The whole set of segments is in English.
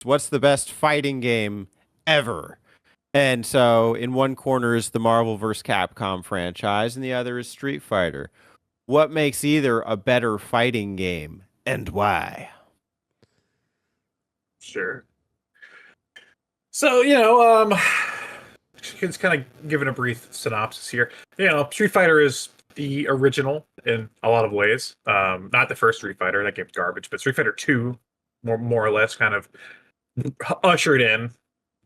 What's the best fighting game ever? And so in one corner is the Marvel vs. Capcom franchise, and the other is Street Fighter. What makes either a better fighting game and why? Sure. So, just kind of giving a brief synopsis here. Street Fighter is the original in a lot of ways. Not the first Street Fighter, that game's garbage, but Street Fighter 2, more or less, kind of ushered in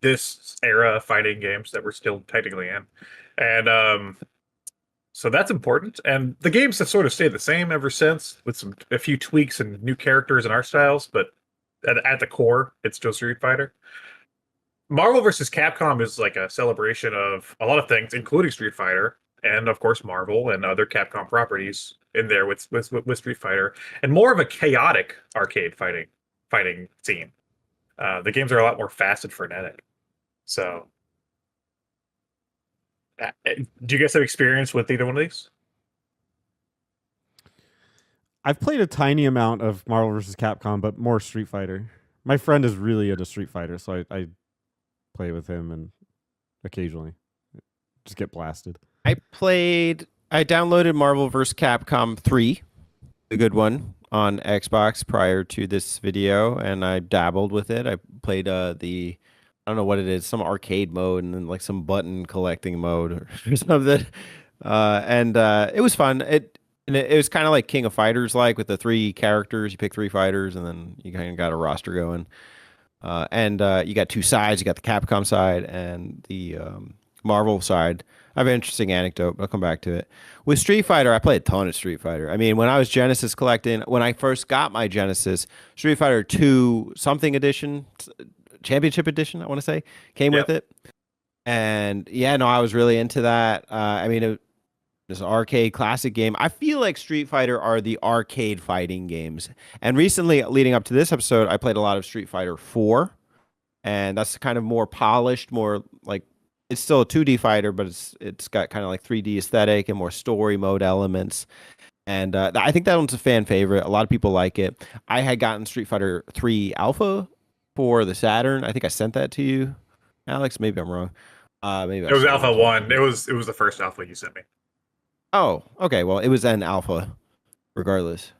this era of fighting games that we're still technically in. And so that's important. And the games have sort of stayed the same ever since, with a few tweaks and new characters and art styles, but at the core, it's still Street Fighter. Marvel vs. Capcom is like a celebration of a lot of things, including Street Fighter, and of course Marvel and other Capcom properties in there with Street Fighter, and more of a chaotic arcade fighting scene. The games are a lot more fast and frenetic. So, do you guys have experience with either one of these? I've played a tiny amount of Marvel vs. Capcom, but more Street Fighter. My friend is really into Street Fighter, so I play with him and occasionally just get blasted. I downloaded Marvel vs. Capcom 3, a good one, on Xbox prior to this video, and I dabbled with it. I played I don't know what it is, some arcade mode and then like some button collecting mode or something. And it was fun. It was kind of like King of Fighters, like with the three characters. You pick three fighters, and then you kind of got a roster going. And you got two sides. You got the Capcom side and the Marvel side. I have an interesting anecdote, but I'll come back to it. With Street Fighter, I played a ton of Street Fighter. I mean, when I was Genesis collecting, when I first got my Genesis, Street Fighter 2 something edition, Championship edition, I want to say, came with it. And yeah, no, I was really into that. I mean, it was an arcade classic game. I feel like Street Fighter are the arcade fighting games. And recently, leading up to this episode, I played a lot of Street Fighter 4. And that's kind of more polished, more like it's still a 2D fighter, but it's got kind of like 3D aesthetic and more story mode elements. And I think that one's a fan favorite. A lot of people like it. I had gotten Street Fighter 3 Alpha for the Saturn. I think I sent that to you, Alex. Maybe I'm wrong. Maybe It was Alpha 1. It was the first Alpha you sent me. Oh, okay. Well, it was an Alpha, regardless.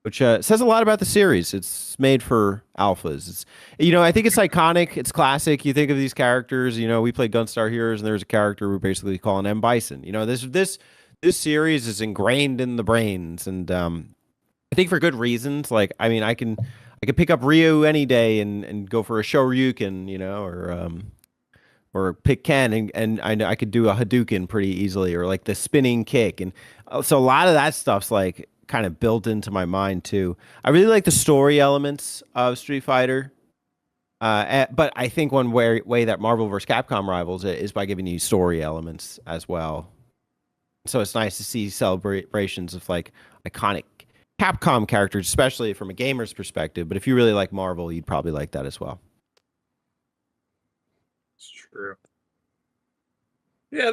Which says a lot about the series. It's made for alphas. I think it's iconic. It's classic. You think of these characters. We played Gunstar Heroes, and there's a character we basically call an M Bison. This series is ingrained in the brains, and I think for good reasons. Like, I mean, I can pick up Ryu any day and go for a Shoryuken, or pick Ken, and I could do a Hadouken pretty easily, or like the spinning kick, and so a lot of that stuff's like kind of built into my mind too. I really like the story elements of Street Fighter, but I think one way that Marvel vs. Capcom rivals it is by giving you story elements as well. So it's nice to see celebrations of like iconic Capcom characters, especially from a gamer's perspective. But if you really like Marvel, you'd probably like that as well. It's true. Yeah,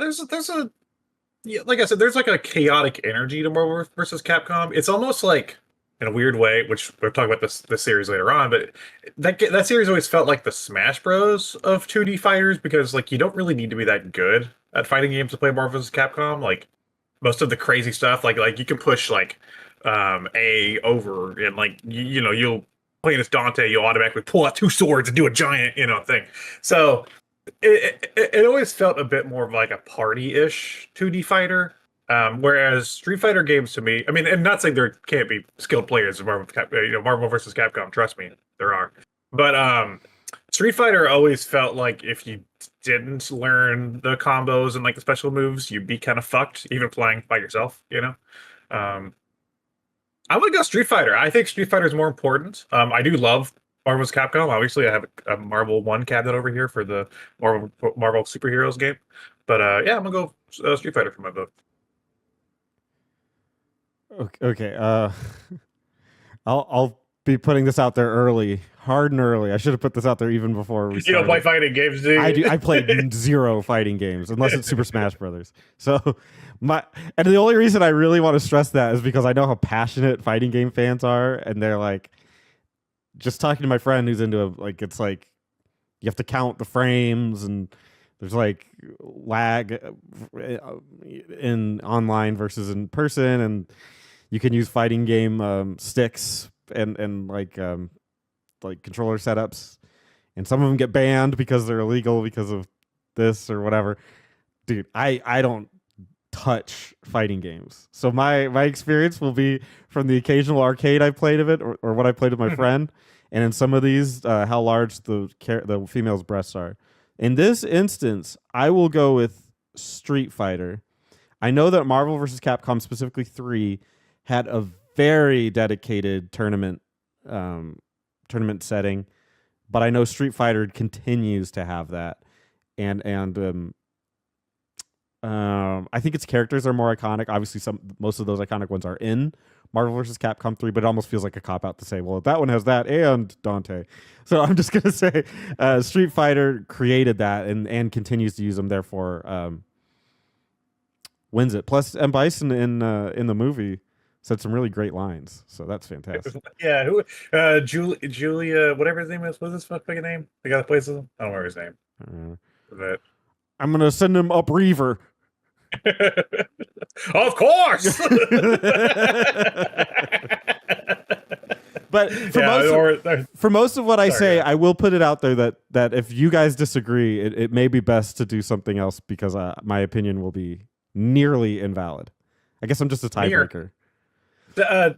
like I said, there's like a chaotic energy to Marvel versus Capcom. It's almost like, in a weird way, which we'll talk about this series later on, but that series always felt like the Smash Bros of 2D fighters, because like you don't really need to be that good at fighting games to play Marvel vs. Capcom. Like most of the crazy stuff, like you can push like A over, and like you'll play as Dante, you'll automatically pull out two swords and do a giant thing. So it always felt a bit more of like a party-ish 2D fighter. Whereas Street Fighter games to me, I mean, and not saying there can't be skilled players in Marvel vs. Capcom, trust me, there are. But Street Fighter always felt like if you didn't learn the combos and like the special moves, you'd be kind of fucked, even playing by yourself, Um, I would go Street Fighter. I think Street Fighter is more important. I do love Marvel's Capcom. Obviously, I have a Marvel 1 cabinet over here for the Marvel superheroes game. But yeah, I'm gonna go Street Fighter for my vote. Okay. I'll be putting this out there early, hard and early. I should have put this out there even before we started. You don't play fighting games, do you? I played zero fighting games unless it's Super Smash Brothers. So and the only reason I really want to stress that is because I know how passionate fighting game fans are, and they're like, just talking to my friend who's into it, like it's like you have to count the frames and there's like lag in online versus in person, and you can use fighting game sticks and like controller setups, and some of them get banned because they're illegal because of this or whatever. Dude, I don't touch fighting games, so my experience will be from the occasional arcade I played of it, or what I played with my friend, and in some of these, how large the female's breasts are. In this instance, I will go with Street Fighter. I know that Marvel vs. Capcom, specifically 3, had a very dedicated tournament setting, but I know Street Fighter continues to have that, and I think its characters are more iconic. Obviously, most of those iconic ones are in Marvel vs. Capcom 3, but it almost feels like a cop out to say, well, that one has that and Dante. So I'm just gonna say Street Fighter created that and continues to use them. Therefore, wins it. Plus, M. Bison in the movie said some really great lines, so that's fantastic. Yeah, who? Julia, whatever his name is. What's his fucking name? The guy that plays him. I don't remember his name. But I'm gonna send him up Reaver. Of course. But for most of what I say, I will put it out there that if you guys disagree, it may be best to do something else, because my opinion will be nearly invalid. I guess I'm just a tiebreaker.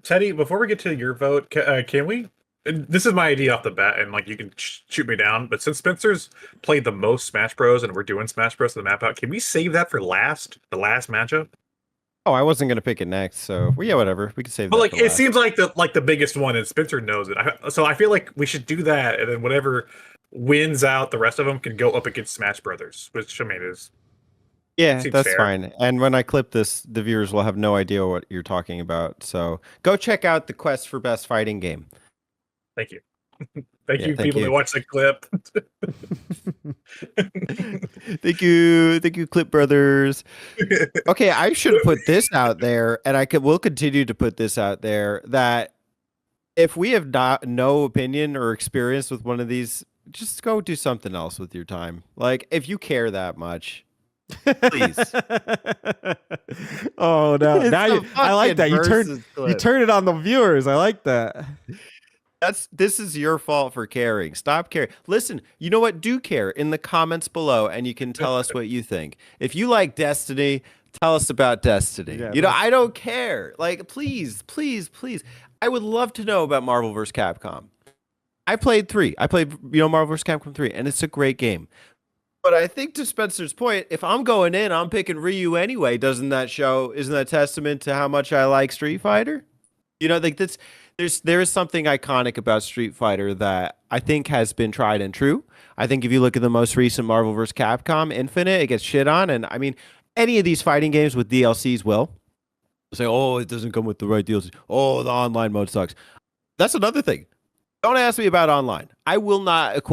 Teddy, before we get to your vote, can we? This is my idea off the bat, and like you can shoot me down. But since Spencer's played the most Smash Bros. And we're doing Smash Bros. To the map out, can we save that for the last matchup? Oh, I wasn't gonna pick it next, so well, yeah, whatever. We can save. But that like, for it last. seems like the biggest one, and Spencer knows it. So I feel like we should do that, and then whatever wins out, the rest of them can go up against Smash Brothers, which I mean is. Yeah, that's fair. fine. And when I clip this, the viewers will have no idea what you're talking about. So go check out the quest for best fighting game. Thank you. Thank you, people that watch the clip. Thank you, Clip Brothers. Okay, I should put this out there, and we'll continue to put this out there, that if we have no opinion or experience with one of these, just go do something else with your time. Like, if you care that much, please. Oh no! I like that. You turn it on the viewers. I like that. This is your fault for caring. Stop caring. Listen, you know what? Do care in the comments below, and you can tell us what you think. If you like Destiny, tell us about Destiny. Yeah, I don't care. Like, please. I would love to know about Marvel vs. Capcom. I played 3. I played, Marvel vs. Capcom 3, and it's a great game. But I think, to Spencer's point, if I'm going in, I'm picking Ryu anyway. Isn't that testament to how much I like Street Fighter? Like this. There is something iconic about Street Fighter that I think has been tried and true. I think if you look at the most recent Marvel vs. Capcom Infinite, it gets shit on. And I mean, any of these fighting games with DLCs will say, oh, it doesn't come with the right DLC. Oh, the online mode sucks. That's another thing. Don't ask me about online. I will not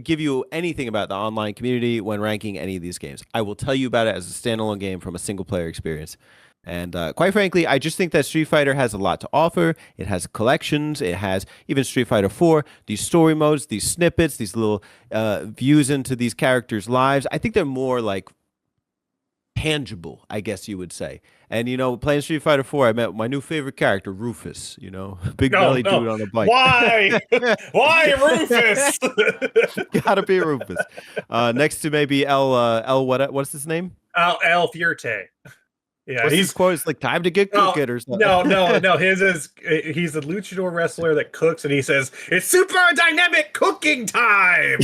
give you anything about the online community when ranking any of these games. I will tell you about it as a standalone game from a single player experience. And quite frankly, I just think that Street Fighter has a lot to offer. It has collections. It has even Street Fighter 4, these story modes, these snippets, these little views into these characters' lives. I think they're more like tangible, I guess you would say. And, playing Street Fighter 4, I met my new favorite character, Rufus, big belly dude on a bike. Why? Why Rufus? Gotta be Rufus. Next to maybe what's his name? El Fuerte. Yeah, his quote is like, time to get cooking or something. No. His is, he's a luchador wrestler that cooks, and he says, it's super dynamic cooking time.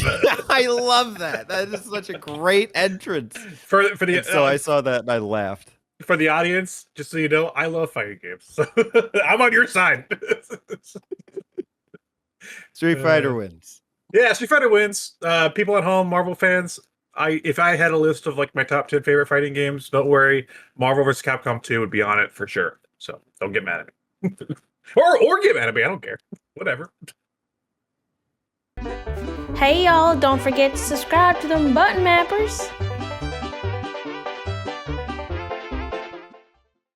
I love that. That is such a great entrance. So I saw that and I laughed. For the audience, just so you know, I love fighting games. So I'm on your side. Street Fighter wins. Yeah, Street Fighter wins. People at home, Marvel fans, if I had a list of like my top 10 favorite fighting games, don't worry, Marvel vs. Capcom 2 would be on it for sure. So don't get mad at me. or get mad at me. I don't care. Whatever. Hey y'all, don't forget to subscribe to them button mappers.